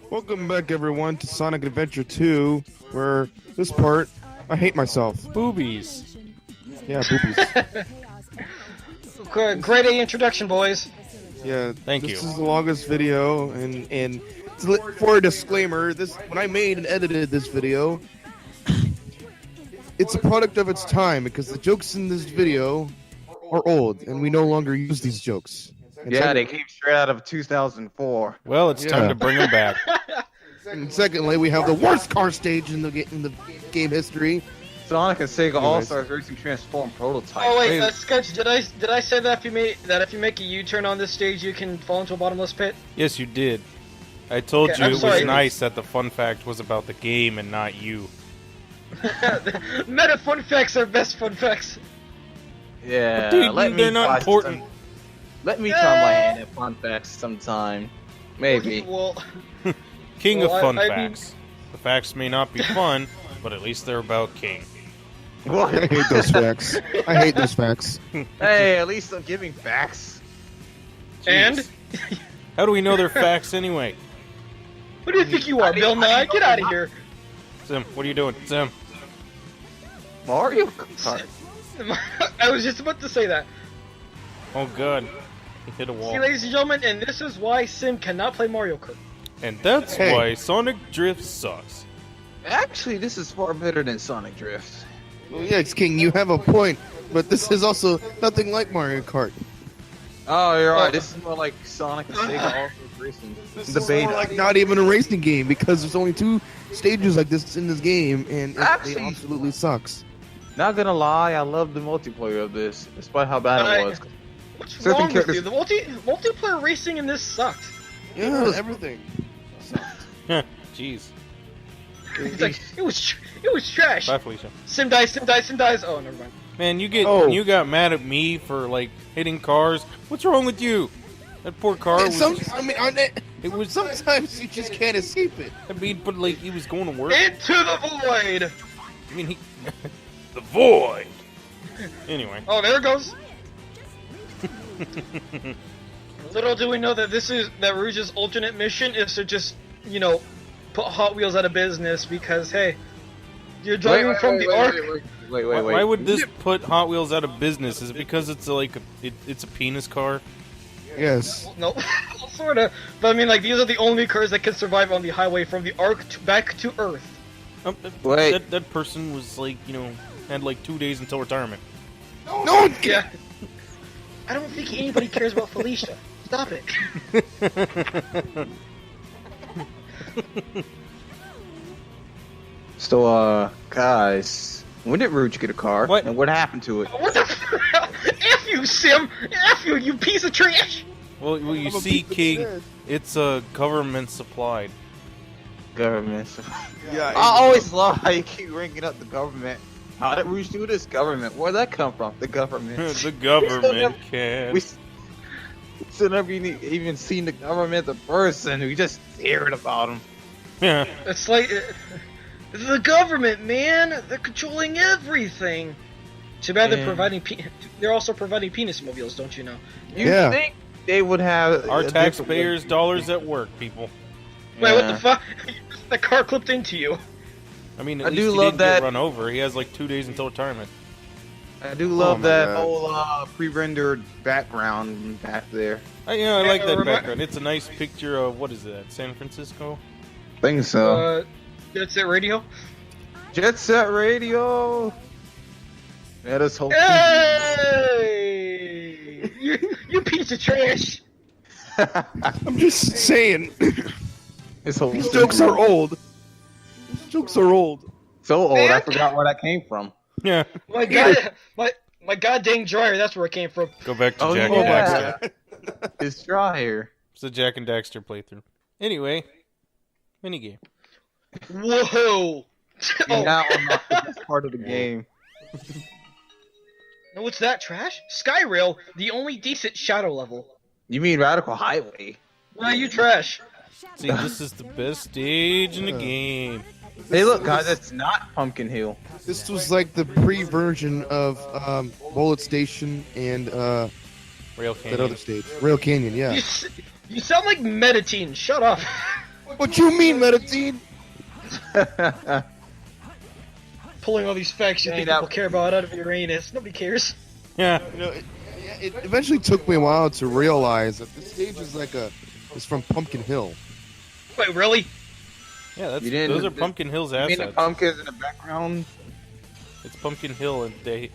Welcome back, everyone, to Sonic Adventure 2, where this part, I hate myself. Boobies. Yeah, boobies. Great A introduction, boys. Yeah, Thank you. This is the longest video, and for a disclaimer, when I made and edited this video, it's a product of its time, because the jokes in this video are old, and we no longer use these jokes. And Yeah, they came straight out of 2004. Well, it's time to bring them back. And secondly, we have the worst car stage in the game history. Sonic and Sega All-Stars Racing Transform Prototype. Oh wait, Sketch, did I say that if you make a U-turn on this stage, you can fall into a bottomless pit? Yes, you did. I told Okay, you I'm it was sorry. nice that the fun fact was about the game and not you. Meta fun facts are best fun facts. Yeah, Dude, they're not important. Let me try my hand at fun facts sometime. Maybe. Well, King Well, of fun I mean- facts. The facts may not be fun, but at least they're about King. I hate those facts. I hate those facts. Hey, at least I'm giving facts. and Jeez. How do we know they're facts anyway? who do you think you are, Bill Nye? Get out of here. Sim, what are you doing? Sim. Mario Kart. I was just about to say that. Oh, God. He hit a wall. See, ladies and gentlemen, and this is why Sim cannot play Mario Kart. And that's Hey. why Sonic Drift sucks. Actually, this is far better than Sonic Drift. Well, yes, King, you have a point, but this is also nothing like Mario Kart. Oh, you're right. This is more like Sonic and Sega All-Stars Racing. This The is more beta. like not even a racing game because there's only 2 stages like this in this game, and it Actually- absolutely sucks. Not gonna lie, I love the multiplayer of this, despite how bad it was. What's Certain wrong with characters- you? The multiplayer racing in this sucked. Yeah, everything. Jeez. It's like it was trash. Bye, Felicia. Sim dies. Oh, never mind. Man, you got mad at me for like hitting cars. What's wrong with you? That poor car was. It was. Sometimes you just can't escape it. I mean, but like he was going to work. Into the void. I mean, he. The void. Anyway. Oh, there it goes. Little do we know that that Rouge's alternate mission is to just, put Hot Wheels out of business because hey, you're driving from the Ark. Wait. Why would this put Hot Wheels out of business? Is it because it's it's a penis car? Yes. No, sort of. But I mean, like these are the only cars that can survive on the highway from the Ark back to Earth. Wait. That person was like, had like 2 days until retirement. No one can. Yeah. I don't think anybody cares about Felicia. Stop it. So, guys, when did Rouge get a car? What? And what happened to it? What the F you, Sim! F you, you piece of trash! Well, you I'm a see, piece of King, shit. it's government supplied. Government. Yeah. I always love how you keep bringing up the government. How did Rouge do this? Government. Where'd that come from? The government. The government can. We still never even seen the government, the person. We just heard about them. Yeah. It's like the government, man. They're controlling everything. Too bad they're Yeah. providing. They're also providing penis mobiles, don't you know? You Yeah. think they would have Our a different taxpayers' way- dollars at work, people. Wait, what Yeah. the fuck? The car clipped into you. I mean, I at do least he love didn't that- get run over. He has like 2 days until retirement. I do love my that God. whole pre-rendered background back there. I like that remi- background. It's a nice picture of, what is that, San Francisco? Think so. That's it, radio. Jet Set Radio. Let us hope. Hey! you piece of trash. I'm just saying. This whole These jokes are old. These jokes are old. so old. I Man. forgot where that came from. Yeah. My god, my goddamn dryer. That's where it came from. Go back to Oh, Jack yeah. and Daxter. It's dryer. It's a Jack and Daxter playthrough. Anyway, minigame. Whoa! You Oh, now unlock the best part of the game. no, what's that trash? Skyrail, the only decent shadow level. You mean Radical Highway? Why you trash? See, this is the best stage in the game. Hey, look, guys, that's not Pumpkin Hill. This was like the pre-version of Bullet Station and Rail that Canyon. other stage, Rail Canyon. Yeah. You sound like Mediteen. Shut up. What you mean, Medicine? Pulling all these facts you think people care about out of your anus. Nobody cares. Yeah. You know, it eventually took me a while to realize that this stage is it's from Pumpkin Hill. Wait, really? Yeah, those are Pumpkin Hill's You mean assets. the pumpkins in the background? It's Pumpkin Hill in the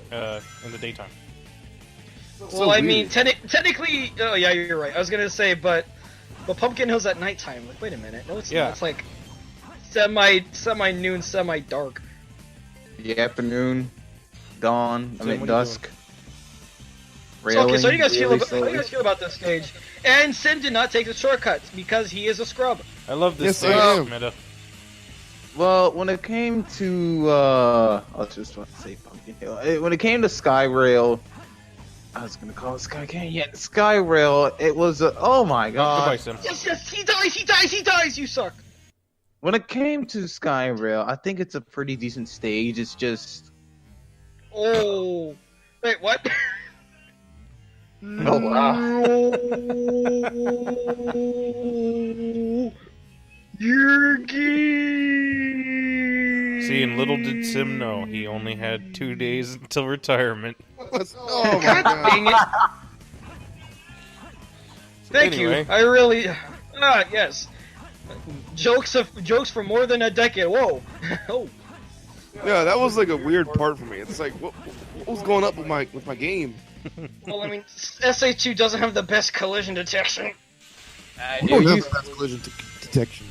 daytime. Well, I mean, technically, oh yeah, you're right. I was gonna say, but Pumpkin Hill's at nighttime. Like, wait a minute, no, it's Yeah. not. It's like semi-noon, semi-dark. The afternoon, dawn, Tim, what are you dusk. So, okay, so how do you guys Railing feel about this stage? And Sim did not take the shortcuts because he is a scrub. I love this Yes, I am. meta. Well, when it came to, I was just about to say Pumpkin Hill. When it came to Skyrail, I was gonna call it Sky Canyon. Yeah, Skyrail, it was, oh my Goodbye, god. Sim. Yes, he dies, you suck. When it came to Skyrail, I think it's a pretty decent stage. It's just, Oh. Wait, what? oh wow. You're gay. See, and little did Sim know, he only had 2 days until retirement. Oh my God god. dang it. Thank Anyway. you. I really. Yes. Jokes for more than a decade. Whoa. Oh. Yeah, that was like a weird part for me. It's like, what was going up with my game? Well, I mean, SA2 doesn't have the best collision detection. We don't have fast collision detection.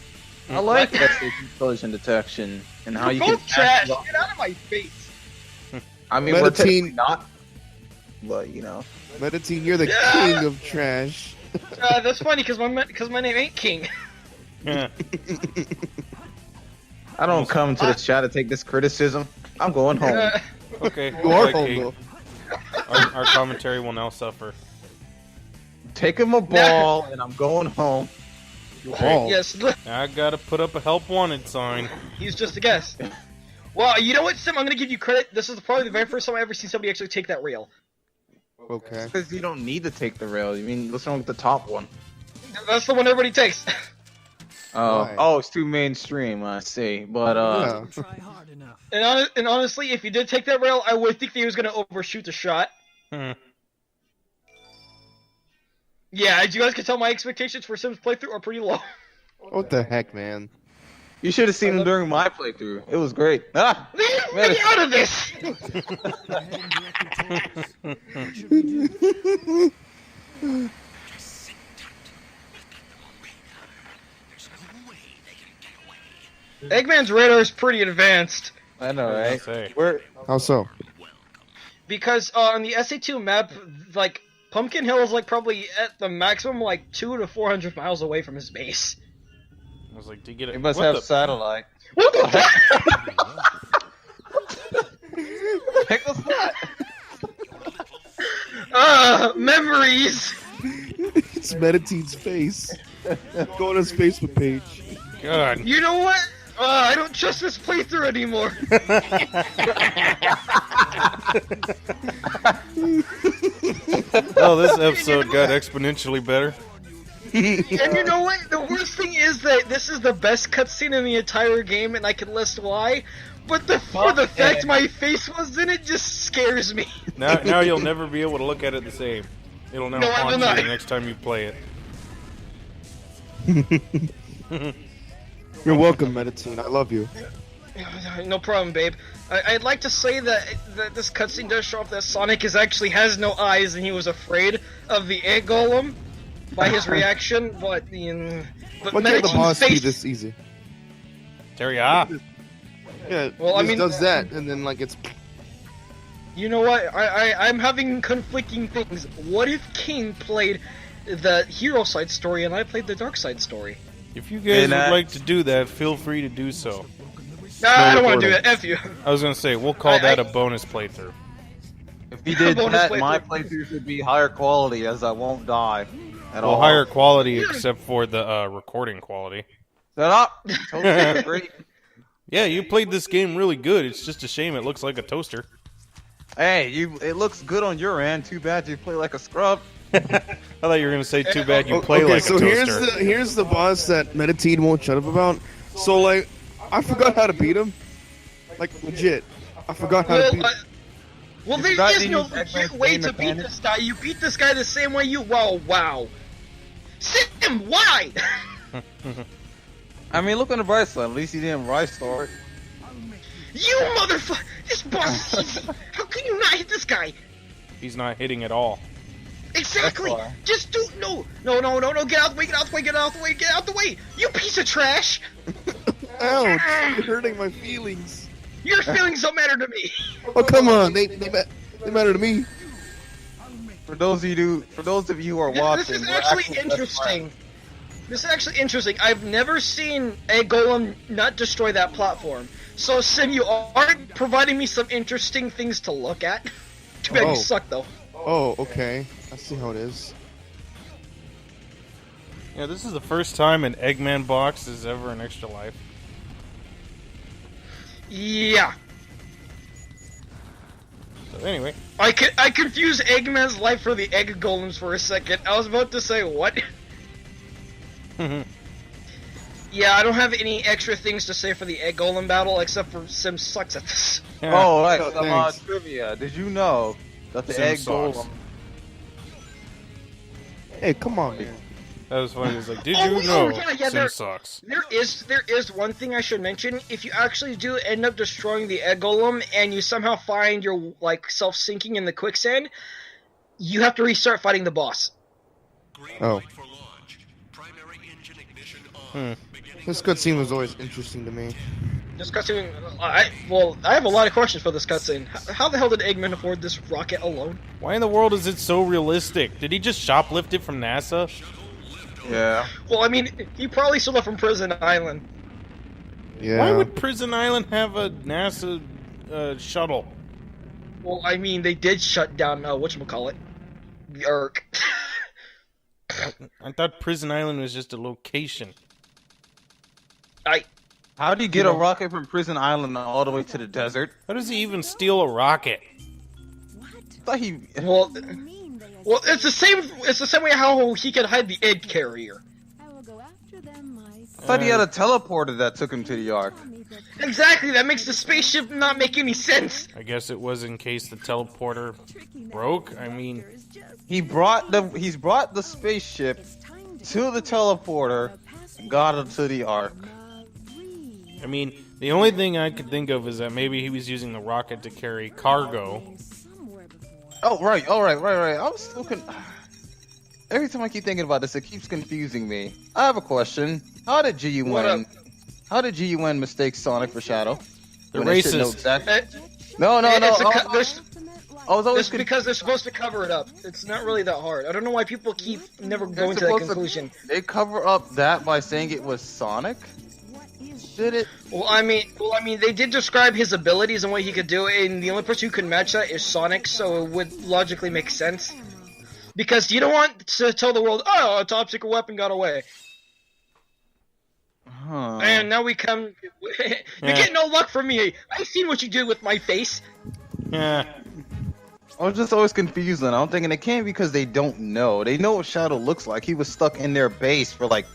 I like that collision detection and how You're you can. both trash. Get out of my face. I mean, we're Medicine- technically not, but you know. Medicine, you're the Yeah. king of trash. That's funny because my name ain't King. Yeah. I don't come to the chat to take this criticism. I'm going home. Okay. You are Bye, home, King. though. Our commentary will now suffer. Taking my ball and I'm going home. Oh. Yes, look, I gotta put up a help wanted sign. he's just a guest. Well, you know what, Sim? I'm gonna give you credit. This is probably the very first time I've ever seen somebody actually take that rail. Okay. Because you don't need to take the rail. You mean, what's wrong with the top one? That's the one everybody takes. Oh, Why? oh, it's too mainstream. I see, but Yeah. Try hard enough. And honestly, if you did take that rail, I would think that he was gonna overshoot the shot. Hmm. Yeah, as you guys can tell, my expectations for Sim's playthrough are pretty low. What the heck, man? you should have seen him during my playthrough. It was great. Ah, Get out of this! Go ahead and direct your toes. What should we do? Eggman's radar is pretty advanced. I know, What did I right? say? We're How so? Because on the SA2 map, like, Pumpkin Hill is like probably at the maximum like 200 to 400 miles away from his base. I was like, to get it. we must what have the- satellite. What the fuck? Heck was that? Memories! It's Meditine's face. Go on his Facebook page. God. You know what? I don't trust this playthrough anymore. Oh, this episode got exponentially better. And you know what? The worst thing is that this is the best cutscene in the entire game, and I can list why. But the fact my face was in it just scares me. Now you'll never be able to look at it the same. It'll now No, I will haunt you not. the next time you play it. You're welcome, Medicine. I love you. No problem, babe. I'd like to say that this cutscene does show off that Sonic has no eyes, and he was afraid of the egg golem by his reaction. But Why can't the Medicine's boss be face- this easy? Terry, Yeah, Well, I he mean- does that, and then like it's. You know what? I'm having conflicting things. What if King played the hero side story and I played the dark side story? if you guys And, would like to do that, feel free to do so. Nah, I don't want to do recording. that. F you. I was gonna say, we'll call I- that a bonus playthrough. If you did Bonus that, playthrough. my playthrough should be higher quality, as I won't die at Well, all. higher quality except for the recording quality. Shut up. Totally great. Yeah, you played this game really good. It's just a shame it looks like a toaster. Hey, it looks good on your end. Too bad you play like a scrub. I thought you were gonna say, "Too bad you play okay, like so a toaster." here's the boss that Meditine won't shut up about. So like, I forgot how to beat him. Like legit, I forgot how to beat him. Well, You there forgot is to no use legit Eggman's way game to beat mechanics? this guy. You beat this guy the same way you. Wow. Sim, why? I mean, look on the bright side. At least he didn't rise for it. You motherfucker! This boss is easy. How can you not hit this guy? He's not hitting at all. Exactly. That's why. Just do no. Get out the way. Get out the way. You piece of trash. Ouch! You're hurting my feelings. Your feelings don't matter to me. Oh come on, they matter to me. For those of you who are watching, This is we're actually best interesting. This is actually interesting. I've never seen a golem not destroy that platform. So, Sim, you are providing me some interesting things to look at. Too bad Oh. you suck, though. Oh, okay. I see how it is. Yeah, this is the first time an Eggman box is ever an extra life. Yeah. So anyway, I confused Eggman's life for the egg golems for a second. I was about to say, what? Yeah, I don't have any extra things to say for the egg golem battle, except for Sim sucks at this. yeah. Oh, right. Oh, Some thanks. trivia. Did you know that the Sim egg sucks. golem? Hey, come on, man. That was funny. It was like, did Oh, you oh, know yeah, Sim sucks? There is one thing I should mention. If you actually do end up destroying the egg golem and you somehow find your self sinking in the quicksand, you have to restart fighting the boss. Oh. This cutscene was always interesting to me. This cutscene, I have a lot of questions for this cutscene. How the hell did Eggman afford this rocket alone? Why in the world is it so realistic? Did he just shoplift it from NASA? Yeah. Well, I mean, he probably stole it from Prison Island. Yeah. Why would Prison Island have a NASA shuttle? Well, I mean, they did shut down whatchamacallit, the Ark. I thought Prison Island was just a location. How do you get a rocket from Prison Island all the way to the desert? How does he even steal a rocket? I thought he. Well, it's the same. It's the same way how he could hide the egg carrier. I thought he had a teleporter that took him to the Ark. Exactly. That makes the spaceship not make any sense. I guess it was in case the teleporter broke. I mean, He's brought the spaceship to the teleporter, and got him to the Ark. the only thing I could think of is that maybe he was using the rocket to carry cargo. Oh right, I was still every time I keep thinking about this, it keeps confusing me. I have a question. How did What up? GUN mistake Sonic for Shadow? They're When they should know racist. exactly- No. I was always It's because they're supposed to cover it up. It's not really that hard. I don't know why people keep never They're going to that supposed conclusion. They cover up that by saying it was Sonic. Did it? Well, I mean, they did describe his abilities and what he could do, and the only person who could match that is Sonic, so it would logically make sense. Because you don't want to tell the world, oh, a top secret weapon got away. Huh. And now we come... you get no luck from me. I've seen what you did with my face. Yeah. I was just always confused, and I'm thinking it can't be because they don't know. They know what Shadow looks like. He was stuck in their base for like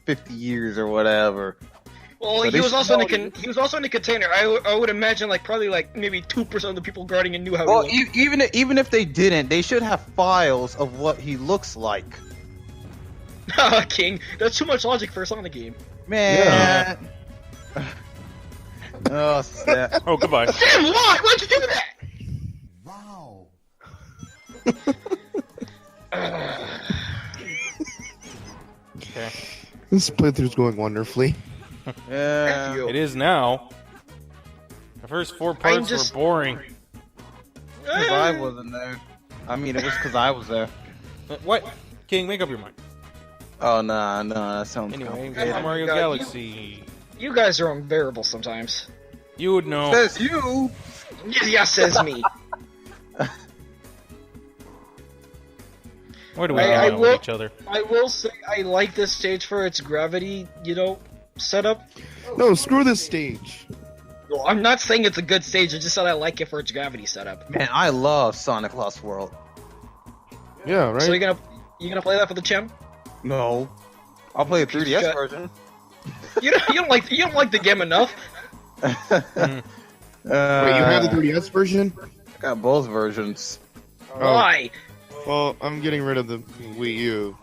50 years or whatever. Well, So he they was also should in he was also in a container. I would imagine probably maybe 2% of the people guarding it knew how Well, he looked. even if they didn't, they should have files of what he looks like. King, that's too much logic for a Sonic game. Man. Oh, snap. Oh, goodbye. Sam, why? Why'd you do that? Wow. Okay. This playthrough's going wonderfully. Yeah. F you. It is now. The first 4 parts just- were boring. Because I wasn't there. I mean, it was because I was there. What? King, make up your mind. Oh, nah, that sounds Anyway, complicated. Oh my Mario God, Galaxy. You guys are unbearable sometimes. You would know. Says you! Yeah, says me. Why do we I know will- each other? I will say I like this stage for its gravity, setup. No, screw this stage. Well, I'm not saying it's a good stage, I just said I like it for its gravity setup. Man, I love Sonic Lost World. Yeah, right. So you gonna play that for the chim? No. I'll play a 3DS Shut- version. You don't like the game enough. Wait, you have the 3DS version? I got both versions. Oh. Why? Well, I'm getting rid of the Wii U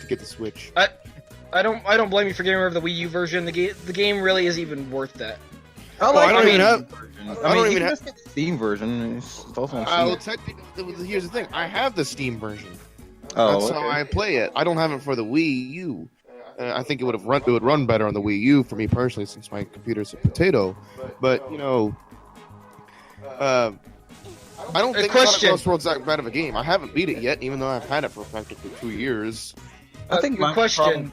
to get the Switch. I don't blame you for getting rid of the Wii U version. The game really isn't even worth that. I I don't even have. I mean, even you can have- just get the Steam version. It's also on Well, Steam. technically, here's the thing. I have the Steam version. Oh, That's how I play it. I don't have it for the Wii U. I think it would run better on the Wii U for me personally, since my computer's a potato. But you know, I don't think question. Sonic Crossroads that bad of a game. I haven't beat it yet, even though I've had it for practically 2 years. I think Good question.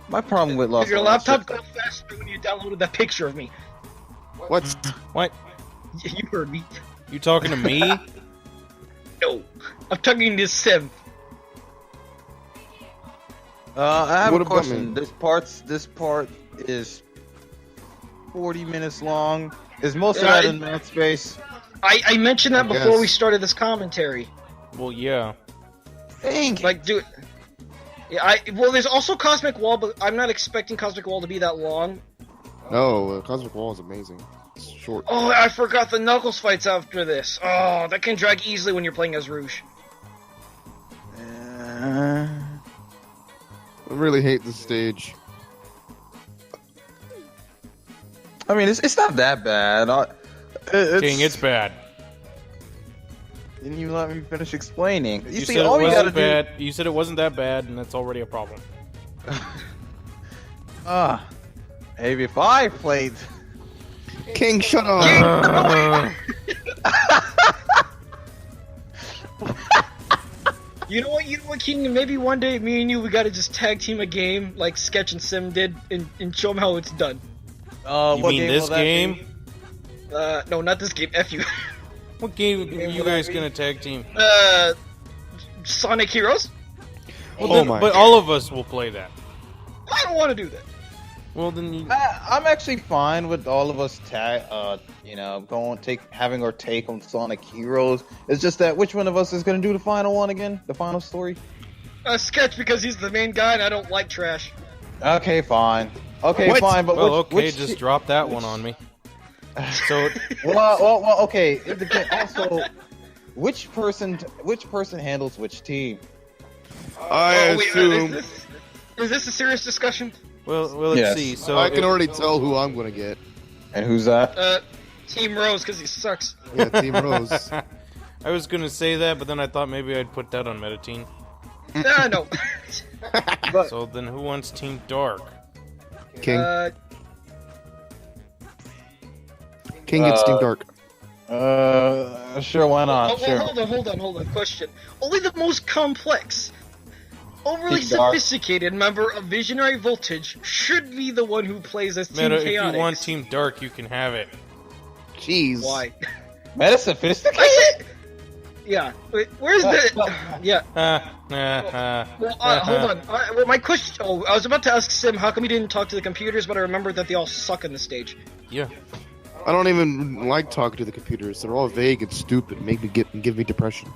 My problem with Lost Did your Ark laptop is- go faster when you downloaded that picture of me? What? What? You heard me. You talking to me? No, I'm talking to Sim. I have What a about question. me? This part is 40 minutes long. Is most of Yeah, that in map space? I mentioned that I before guess. we started this commentary. Well, yeah. Dang. Like, dude. Yeah, well, there's also Cosmic Wall, but I'm not expecting Cosmic Wall to be that long. No, Cosmic Wall is amazing. It's short. Oh, I forgot the Knuckles fights after this. Oh, that can drag easily when you're playing as Rouge. I really hate this stage. I mean, it's not that bad. King, it's bad. Didn't you let me finish explaining? You see, said it all you gotta wasn't bad. You said it wasn't that bad, and that's already a problem. do. Maybe if I played. King, shut up! You know what, King? Maybe one day, me and you, we gotta just tag team a game like Sketch and Sim did, and show them how it's done. You What mean game this will that game? be? No, not this game. F you. What game are game you will that guys be? gonna tag team? Sonic Heroes? Well, Oh then, my but God. all of us will play that. I don't want to do that. Well, then you... I'm actually fine with all of us having our take on Sonic Heroes. It's just that which one of us is gonna do the final one again? The final story? Sketch, because he's the main guy and I don't like trash. Okay, fine. Okay, What? fine. But Well, okay, which just drop that one on me. So, well, okay. It depends. Also, which person handles which team? I wait, assume. is this a serious discussion? well, let's Yes. see. So, I can already tell who I'm gonna get. And who's that? Team Rose, because he sucks. Yeah, Team Rose. I was gonna say that, but then I thought maybe I'd put that on Metatine. No. So then, who wants Team Dark? King. Uh, King gets Team Dark. Sure, why not? Sure. hold on. Question. Only the most complex, overly Team Dark. sophisticated member of Visionary Voltage should be the one who plays as Team Meta, if Chaotix. you want Team Dark, you can have it. Jeez. Why? Meta sophisticated? I said... Yeah. Wait, where's the... Yeah. Well, hold on. Well, my question... Oh, I was about to ask Sim, how come he didn't talk to the computers, but I remembered that they all suck on the stage. Yeah. I don't even like talking to the computers. They're all vague and stupid. Give me depression.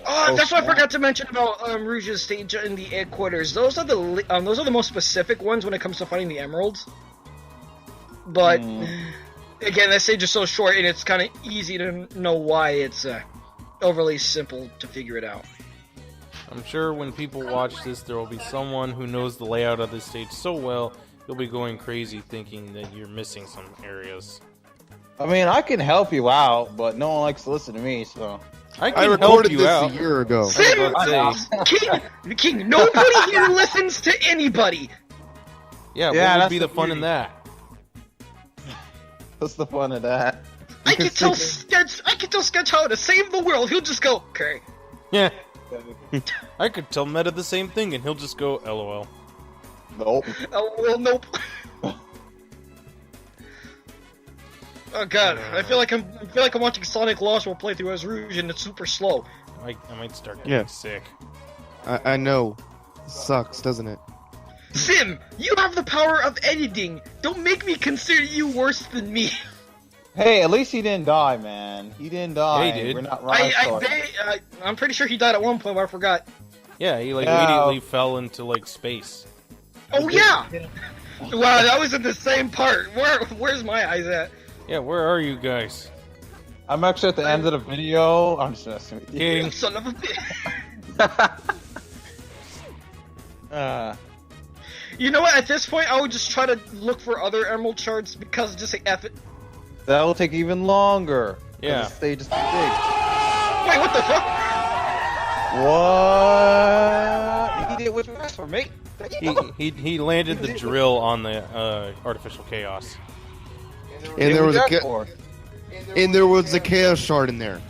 Oh, that's what I forgot to mention about Rouge's stage in the egg quarters. Those are the most specific ones when it comes to finding the emeralds. But again, that stage is so short, and it's kind of easy to know why it's overly simple to figure it out. I'm sure when people watch this, there will be someone who knows the layout of this stage so well, you'll be going crazy thinking that you're missing some areas. I mean, I can help you out, but no one likes to listen to me, so. I I can help recorded you this out. a year ago. Sim, about to King, nobody here listens to anybody. Yeah, Yeah, what would that's be the the fun in beauty. that? What's the fun of that? I can tell Sketch how to save the world. He'll just go, okay. Yeah. I could tell Meta the same thing, and he'll just go, LOL. Nope. Oh well, nope. Oh god, I feel like I'm watching Sonic Lost World playthrough as Rouge, and it's super slow. I might start getting Yeah. sick. I know. Sucks, doesn't it? Sim, you have the power of editing. Don't make me consider you worse than me. Hey, at least he didn't die, man. He didn't die. Yeah, he did. We're not right. I'm pretty sure he died at one point, but I forgot. Yeah, he like Yeah. immediately fell into like space. Oh yeah! Wow, that was in the same part. Where's my eyes at? Yeah, where are you guys? I'm actually at the end of the video. I'm just messing with you. King. Son of a bitch. You know what? At this point, I would just try to look for other emerald shards because just say F it. That will take even longer. 'cause Yeah. The stage is too big. Wait, what the fuck? What? He did what you asked for, mate. He landed the drill on the artificial chaos. And there was a chaos shard in there.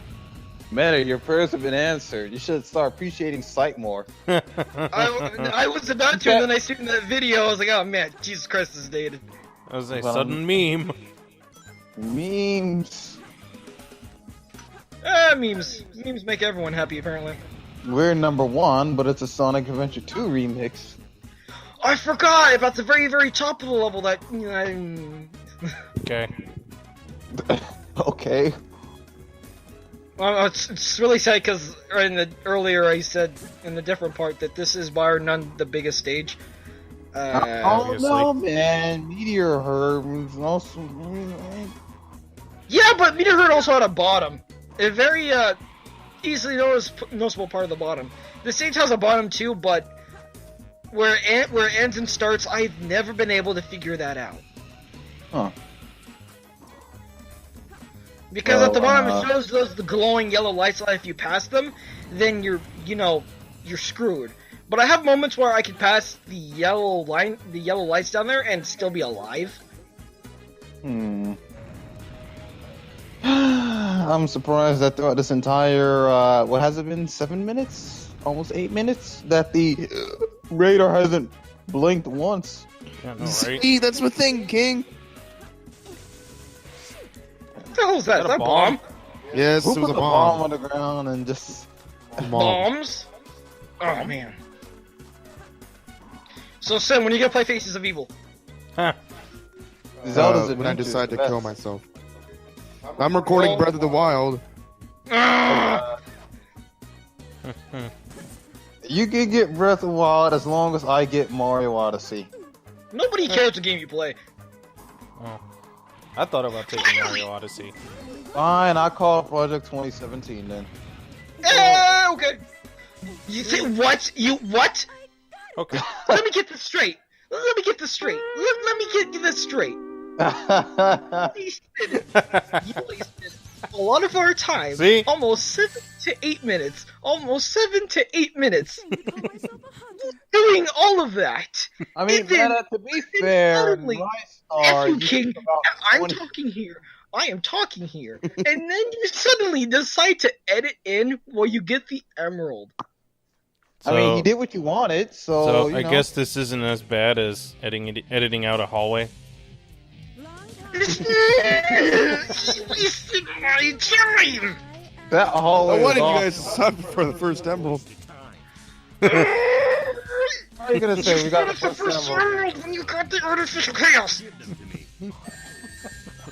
Meta, your prayers have been answered. You should start appreciating sight more. I was about to, and then I seen that video. I was like, oh man, Jesus Christ, this is dated. That was a sudden meme. Memes. Memes. Memes make everyone happy, apparently. We're number 1, but it's a Sonic Adventure 2 remix. I forgot about the very, very top of the level that. Okay. Okay. Well, it's really sad because earlier I said in the different part that this is bar none the biggest stage. Oh obviously. no, man! Meteor Herb was also. Yeah, but Meteor Herd also had a bottom. A very easily noticeable part of the bottom. The stage has a bottom too, but where it ends and starts, I've never been able to figure that out. Huh. Because at the bottom it shows the glowing yellow lights that if you pass them, then you're screwed. But I have moments where I can pass the yellow lights down there and still be alive. I'm surprised that throughout this entire, what has it been, 7 minutes? Almost 8 minutes? That the radar hasn't blinked once. Yeah, no, right? See, that's my thing, King. What the hell is that? Is that a bomb? Yes, Who it was put a the bomb bomb. on the ground and just... Bombs? Oh man. So Sim, when are you gonna play Faces of Evil? Huh. Zelda's When I Adventure is decide to the kill best. myself. I'm recording Breath of the Wild. You can get Breath of the Wild as long as I get Mario Odyssey. Nobody cares what game you play. Oh. I thought about taking Mario Odyssey. Fine, I call Project 2017 then. Okay. You say what? You what? Okay. Let me get this straight. Let me get this straight. Let me get this straight. You wasted a lot of our time. See? Almost 7 to 8 minutes. Almost 7 to 8 minutes. Doing all of that. I mean, And then- Meta, to be fair, suddenly, my star, F you, you King. took about I'm 20 talking here. I am talking here. And then you suddenly decide to edit in while you get the emerald. I mean, you did what you wanted, so, So you I know. guess this isn't as bad as editing out a hallway. Wasted my time! that hallway I is wanted you off. guys to stop for the first emerald. What are you gonna say? We got the the first emerald. emerald when you got the artificial chaos.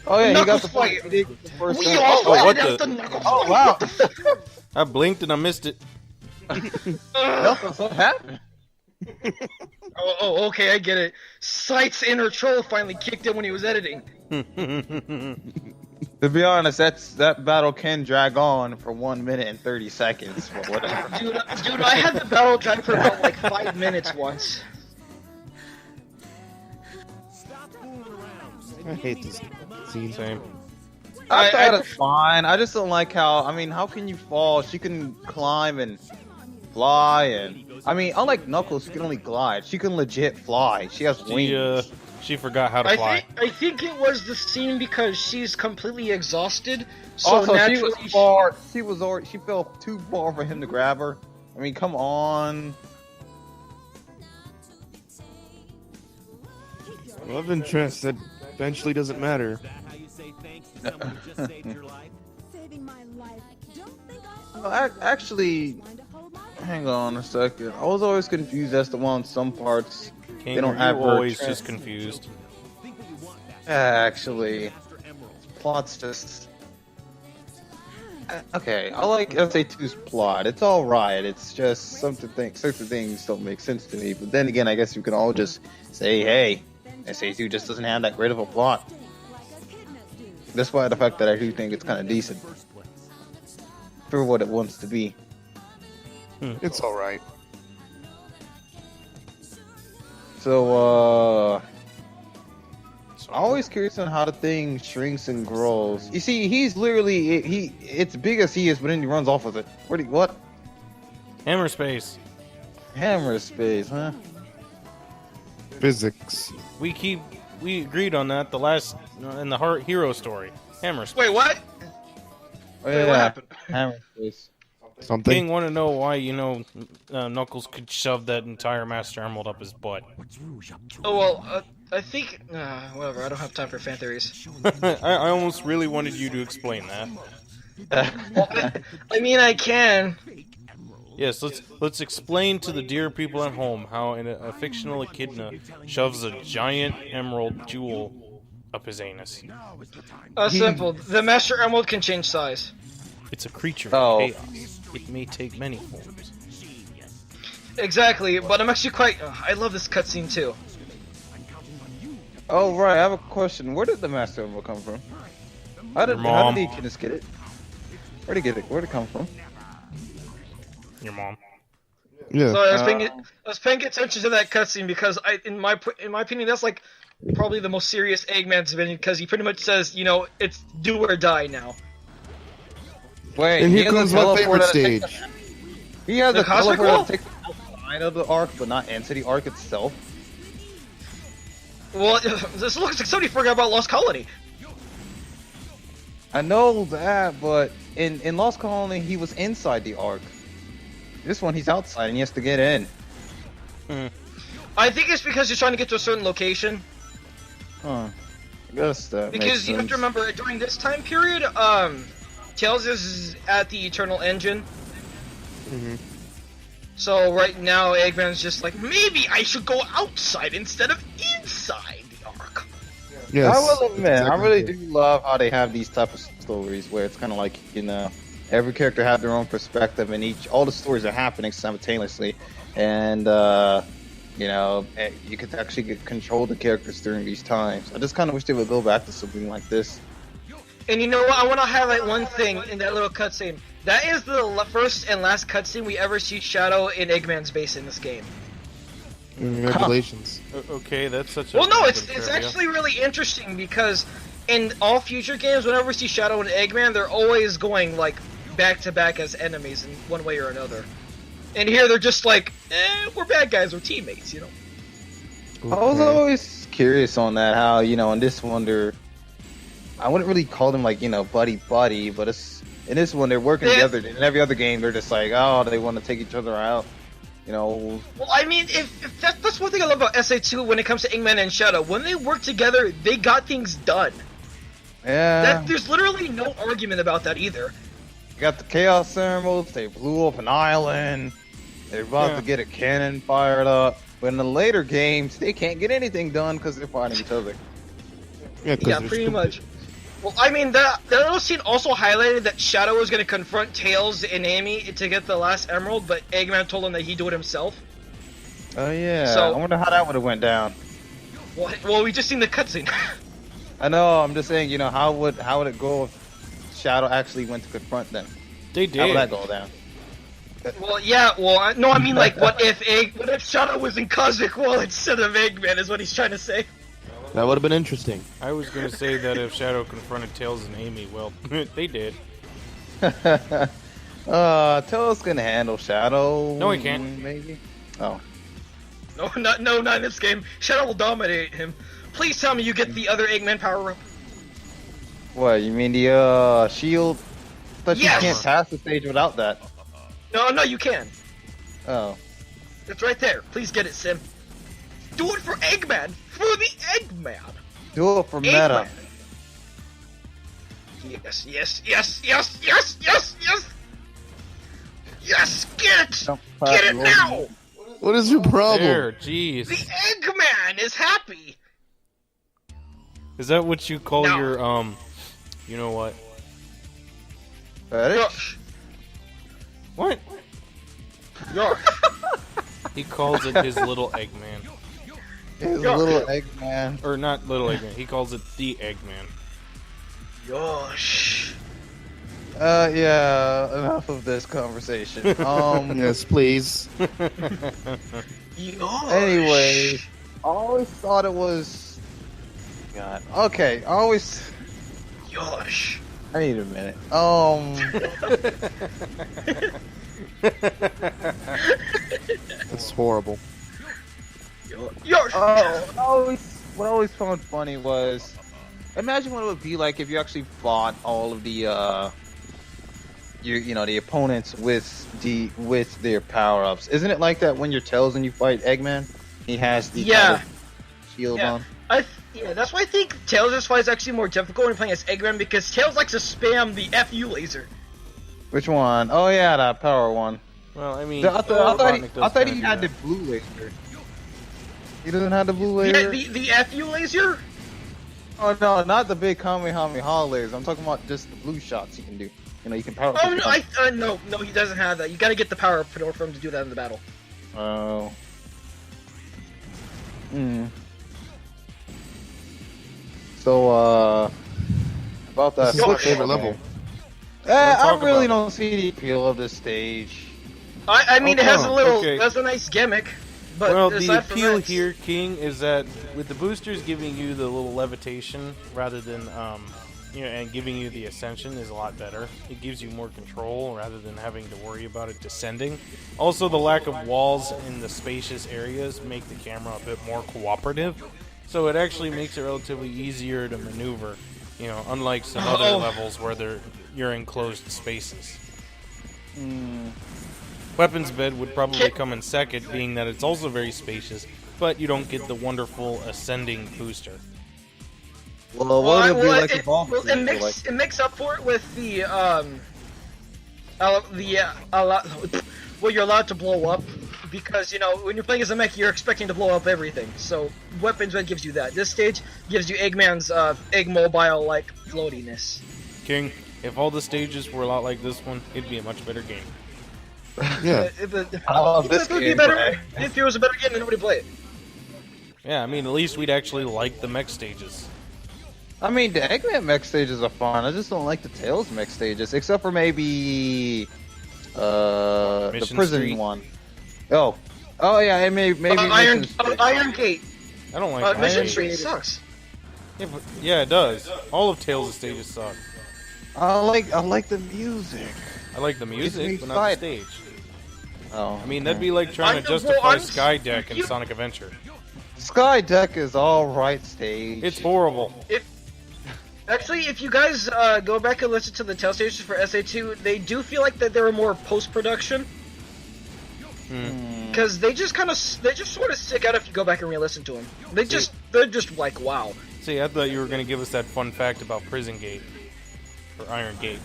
Oh yeah, you got Knuckles the fight. first, the first We emerald. all what found out the- the knuckles Oh fight. wow. I blinked and I missed it. Knuckles, what happened? Oh, okay, I get it. Sight's inner troll finally kicked in when he was editing. To be honest, that battle can drag on for 1 minute and 30 seconds, but whatever. Dude, I had the battle drag for about like 5 minutes once. I hate this scene. Same. I I- thought it's fine. I just don't like how. I mean, how can you fall? She can climb and fly, and I mean, unlike Knuckles, she can only glide. She can legit fly. She has wings. She forgot how to fly. I think it was the scene because she's completely exhausted. So Also, she naturally, was far. She was already. She fell too far for him to grab her. I mean, come on. Love interest that eventually doesn't matter. Saving my life. Don't think Actually, hang on a second. I was always confused as to why on some parts King, they don't you're have her always trans- just confused. Actually, plot's just... Okay, I like SA2's plot. It's alright. It's just certain things don't make sense to me. But then again, I guess you can all just say, hey, SA2 just doesn't have that great of a plot. Despite the fact that I do think it's kind of decent for what it wants to be. It's all right. So, I'm always curious on how the thing shrinks and grows. You see, he's literally it's big as he is, but then he runs off with it. What? Hammer space. Hammer space, huh? Physics. We agreed on that in the hero story. Hammer space. Wait, what? Oh, Wait, what happened? Hammer space. Something. King want to know why Knuckles could shove that entire Master Emerald up his butt. Oh well, I think whatever. I don't have time for fan theories. I almost really wanted you to explain that. Well, I mean, I can. Yes, let's explain to the dear people at home how a fictional echidna shoves a giant emerald jewel up his anus. Simple. The Master Emerald can change size. It's a creature Oh. of chaos. It may take many forms. Exactly, but I'm actually quite. I love this cutscene too. Oh right, I have a question. Where did the Master Emerald come from? How did the Echidnas get it? Where'd he get it? Where'd it come from? Your mom. Yeah. So I was paying attention to that cutscene because in my opinion, that's like probably the most serious Eggman's been because he pretty much says, it's do or die now. Wait, And he here has a comes my teleporter favorite that takes- stage. He has The a Cosmic teleporter Wall? that takes outside of the arc, but not into the arc itself. Well, this looks like somebody forgot about Lost Colony. I know that, but in Lost Colony, he was inside the arc. This one, he's outside and he has to get in. I think it's because he's trying to get to a certain location. Huh. I guess that makes Because you have sense. to remember, during this time period, Tails is at the Eternal Engine. Mhm. So right now, Eggman's just like, maybe I should go outside instead of inside the arc. Yes. I will admit, I exactly. really do love how they have these type of stories where it's kind of like, every character have their own perspective and all the stories are happening simultaneously. And, you could actually control the characters during these times. I just kind of wish they would go back to something like this. And you know what? I want to highlight one thing in that little cutscene. That is the first and last cutscene we ever see Shadow in Eggman's base in this game. Congratulations. Okay, that's such a... Well, no, random it's trivia. actually really interesting because in all future games, whenever we see Shadow and Eggman, they're always going like back to back as enemies in one way or another. And here they're just like, we're bad guys, we're teammates, I was always curious on that, how, in this one, I wouldn't really call them like, buddy, but in this one, they're working together. In every other game, they're just like, oh, they want to take each other out. Well, I mean, if that's one thing I love about SA2 when it comes to Eggman and Shadow. When they work together, they got things done. Yeah. There's literally no argument about that either. You got the Chaos Emeralds, they blew up an island, they're about to get a cannon fired up. But in the later games, they can't get anything done because they're fighting each other. Yeah, 'cause Yeah, they're pretty stupid. much. Well, I mean, that little scene also highlighted that Shadow was going to confront Tails and Amy to get the last emerald, but Eggman told him that he'd do it himself. Oh yeah, So- I wonder how that would have went down. Well, we just seen the cutscene. I know, I'm just saying, how would it go if Shadow actually went to confront them? They How would did. that go down? Well, yeah, no, I mean, like, what if Shadow was in Cosmic Wall instead of Eggman, is what he's trying to say. That would have been interesting. I was going to say that if Shadow confronted Tails and Amy, well, they did. Tails can handle Shadow. No, he can't. Maybe. Oh. No, not in this game. Shadow will dominate him. Please tell me you get the other Eggman power-up. What, you mean the shield? I thought Yes! you can't pass the stage without that. No, you can. Oh. It's right there. Please get it, Sim. Do it for Eggman! For the Eggman! Do it for meta. Yes! Yes! Get it! Don't Get it pass now! What is your problem? There, jeez. The Eggman is happy! Is that what you call No. your You know what? Fetish? What? Yosh. He calls it his little Eggman. His little Eggman. Or not little Eggman. He calls it the Eggman. Yosh. Yeah, enough of this conversation. Yes, please. Yosh. Anyway, I always thought it was... God. Okay, I always... Yosh. I need a minute. That's horrible. Yosh. What I always found funny was, imagine what it would be like if you actually fought all of the the opponents with their power ups. Isn't it like that when you're Tails and you fight Eggman? He has the kind of shield on. That's why I think Tails' fight is actually more difficult when playing as Eggman, because Tails likes to spam the FU laser. Which one? Oh yeah, that power one. Well, I mean, I thought he kinda had do the blue laser. He doesn't have the blue Yeah, laser. the FU laser. Oh no, not the big Kamehameha laser. I'm talking about just the blue shots he can do. You can power. Oh no, no, he doesn't have that. You gotta get the power up in order for him to do that in the battle. Oh. Hmm. So, about that. This is my favorite level. I really don't see the appeal of this stage. I mean, it has a little, okay. that's a nice gimmick. But Well, the aside from appeal that, here, King, is that with the boosters giving you the little levitation rather than, and giving you the ascension is a lot better. It gives you more control rather than having to worry about it descending. Also, the lack of walls in the spacious areas make the camera a bit more cooperative. So it actually makes it relatively easier to maneuver, unlike some other levels where you're in closed spaces. Weapons bed would probably come in second, being that it's also very spacious, but you don't get the wonderful ascending booster. Well, what would it be like if all it makes up for it with the well, you're allowed to blow up, because when you're playing as a mech, you're expecting to blow up everything. So weapons bed gives you that. This stage gives you Eggman's egg mobile like floatiness. King, if all the stages were a lot like this one, it'd be a much better game. Yeah. I love this It would be game. better if it was a better game, then nobody play it. Yeah, I mean, at least we'd actually like the mech stages. I mean, the Eggman mech stages are fun. I just don't like the Tails mech stages, except for maybe the Mission prison Street. one. Oh yeah, it maybe Iron Mission Street. Iron Gate. I don't like Mission Iron Street Gate. sucks. Yeah, it does. All of Tails' stages suck. I like the music. I like the music, It's but not the exciting. stage. Oh, I mean, that'd be like trying to justify Skydeck in Sonic Adventure. Sky Deck is all right stage. It's horrible. Actually, if you guys go back and listen to the tell stages for SA2, they do feel like that they were more post-production. Because they just sort of stick out if you go back and re-listen to them. They're just like, wow. See, I thought you were going to give us that fun fact about Prison Gate. Or Iron Gate.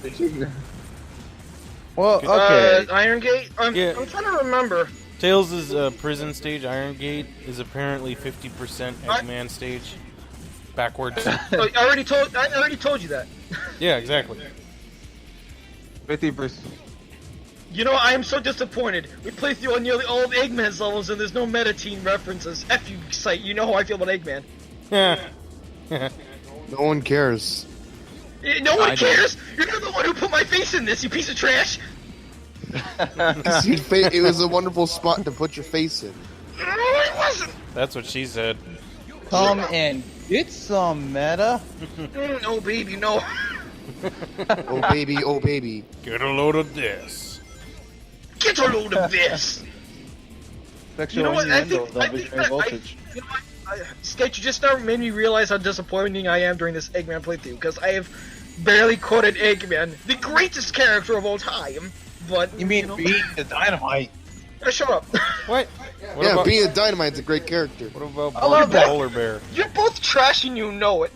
Well, okay. Iron Gate? I'm trying to remember. Tails' prison stage, Iron Gate, is apparently 50% Eggman stage. Backwards. I already told you that. Yeah, exactly. 50%. I am so disappointed. We played through nearly all of Eggman's levels and there's no meta team references. F you, site. You know how I feel about Eggman. No one cares. No one cares. You're the one who put my face in this, you piece of trash. It was a wonderful spot to put your face in. No, it wasn't. That's what she said. Come and get some meta. No, baby, no. Oh baby, oh baby. Get a load of this. Get a load of this. Sexual You know what? I innuendo, think don't betray voltage. you know what? Sketch, you just now made me realize how disappointing I am during this Eggman playthrough, because I have barely quoted Eggman, the greatest character of all time. But You mean being the dynamite? Shut up. What? Yeah, being a Dynamite's a great character. What about I love that. Polar Bear? You're both trash and you know it.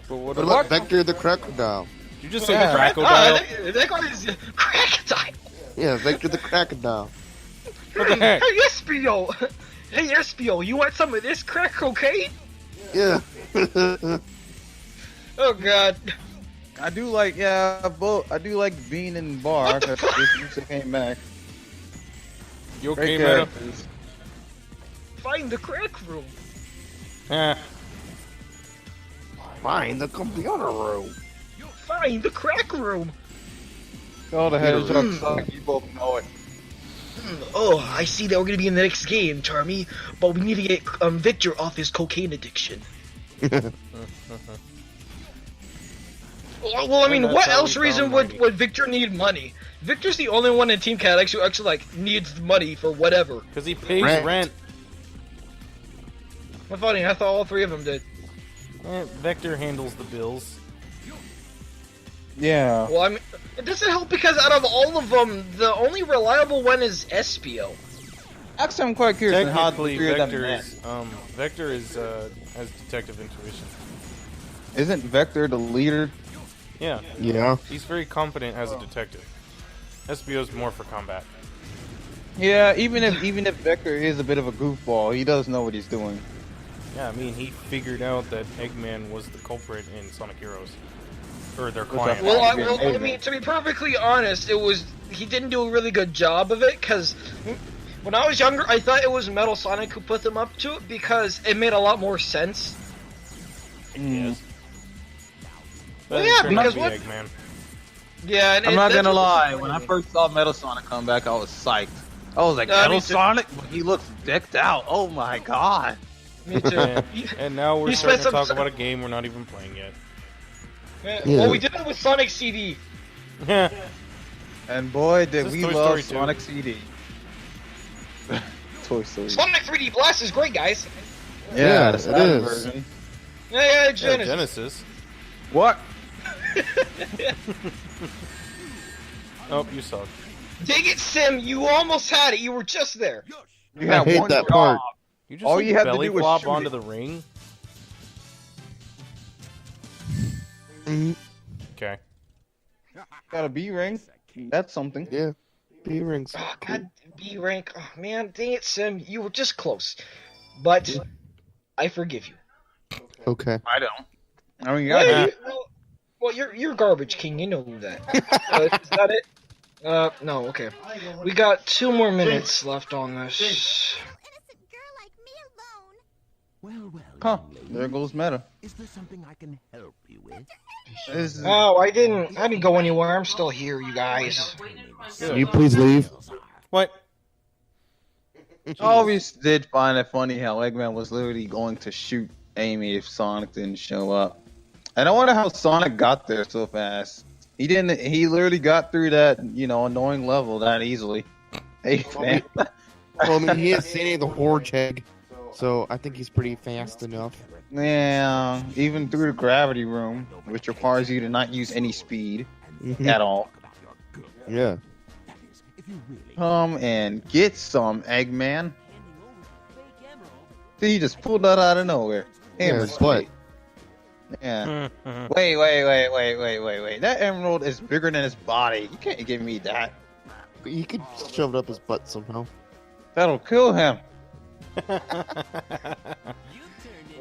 But what What about... about Vector the Crocodile? Did you just say Yeah. Crocodile? That guy is crocodile. Yeah, Vector the Crocodile. What the heck? Hey, Espio. Hey, Espio, you want some of this crack cocaine? Yeah. Oh, God. I do like, yeah, both. I do like Bean and Bar. This music came back. You Great okay, Meta? characters. Find the crack room. Eh. Find the computer room. Find the crack room. Oh, the hedgehog suck. You both know it. Oh, I see that we're gonna be in the next game, Charmy. But we need to get Victor off his cocaine addiction. Well, I mean, And what that's how else we reason found would money. Victor need money? Victor's the only one in Team Cadex who actually needs money for whatever. Because he pays Rent. rent. That's funny. I thought all three of them did. Vector handles the bills. Yeah. Well, I mean, it doesn't help because out of all of them, the only reliable one is Espio. Actually, I'm quite curious on how the Technically, three of them Vector has detective intuition. Isn't Vector the leader? Yeah, Yeah. he's very competent as a detective. SBO's more for combat. Yeah, even if Vector is a bit of a goofball, he does know what he's doing. Yeah, I mean, he figured out that Eggman was the culprit in Sonic Heroes. Or their client. Well, I mean, to be perfectly honest, he didn't do a really good job of it because when I was younger, I thought it was Metal Sonic who put them up to it because it made a lot more sense. Yes. Well, yeah, because what? Eggman. Yeah, and I'm not that's gonna what- lie, when I first saw Metal Sonic come back, I was psyched. I was like, Me Metal too. Sonic? He looks decked out. Oh my god. Me too. And now we're He starting to spent talk some- about a game we're not even playing yet. Yeah. Well, we did it with Sonic CD. And boy, did Is we this Toy love Story 2? Sonic CD. Toy Story. Sonic 3D Blast is great, guys. Yeah, the it Saturn is. version. Yeah, Yeah, Genesis. Genesis. What? Oh, you suck. Dig it, Sim. You almost had it. You were just there. You I had hate one that job. part. You just All like, you had to belly do was flop shoot onto it. the ring? Mhm. Okay. Got a B ring. That's something. Yeah. B rings. Oh, God, B rank. Oh, man, dang it, Sim. You were just close. But I forgive you. Okay. I don't. I mean, Well, yeah. well, you're garbage king. You know that. Is that it? No. Okay. We got 2 more minutes left on this. Innocent girl like me alone. Well, Huh. young lady, There goes Meta. is there something I can help you with? Oh, I didn't go anywhere. I'm still here, you guys. Can you please leave? What? I always did find it funny how Eggman was literally going to shoot Amy if Sonic didn't show up. And I wonder how Sonic got there so fast. He didn't. He literally got through that, annoying level that easily. Hey, man. Well, I mean, he has Sandy the Hedgehog, so I think he's pretty fast enough. Yeah, even through the gravity room, which requires you to not use any speed Mhm. at all. Yeah. Come and get some, Eggman. He just pulled that out of nowhere. Yeah, Hammer his butt. speed. Yeah. Wait. That emerald is bigger than his body. You can't give me that. You could shove it up his butt somehow. That'll kill him.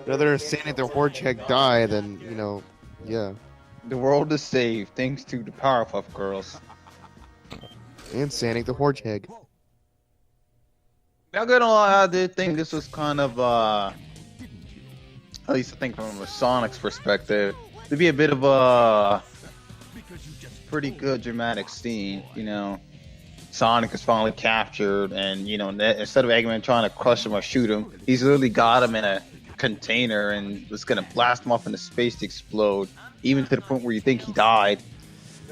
Rather Sandy the Hedgehog die than, yeah. The world is saved thanks to the Powerpuff Girls. And Sandy the Hedgehog. Not gonna lie, I did think this was kind of, at least I think from a Sonic's perspective, to be a bit of a pretty good dramatic scene, Sonic is finally captured, and, instead of Eggman trying to crush him or shoot him, he's literally got him in a container and was gonna blast him off into space to explode, even to the point where you think he died.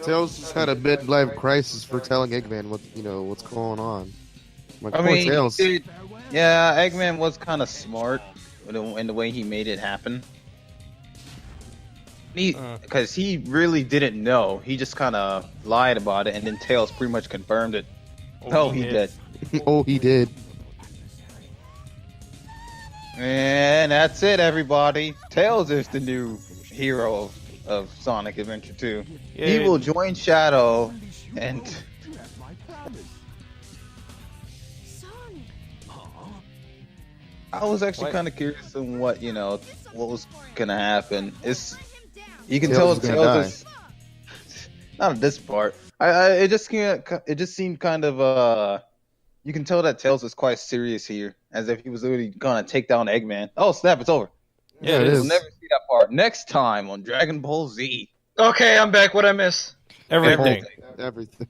Tails just had a midlife crisis for telling Eggman what's going on. Like, I poor mean, Tails. yeah, Eggman was kind of smart in the way he made it happen. Because he really didn't know. He just kind of lied about it, and then Tails pretty much confirmed it. Oh, he did. Oh, he did. And that's it, everybody. Tails is the new hero of Sonic Adventure 2. He Yay. will join Shadow, and Sonic. I was actually What? kind of curious on what was gonna happen. You can Tails tell is gonna Tails die. is Not at this part. It just seemed kind of you can tell that Tails was quite serious here, as if he was literally gonna take down Eggman. Oh snap! It's over. Yeah, it We'll is. never see that part next time on Dragon Ball Z. Okay, I'm back. What I miss? Everything. Everything.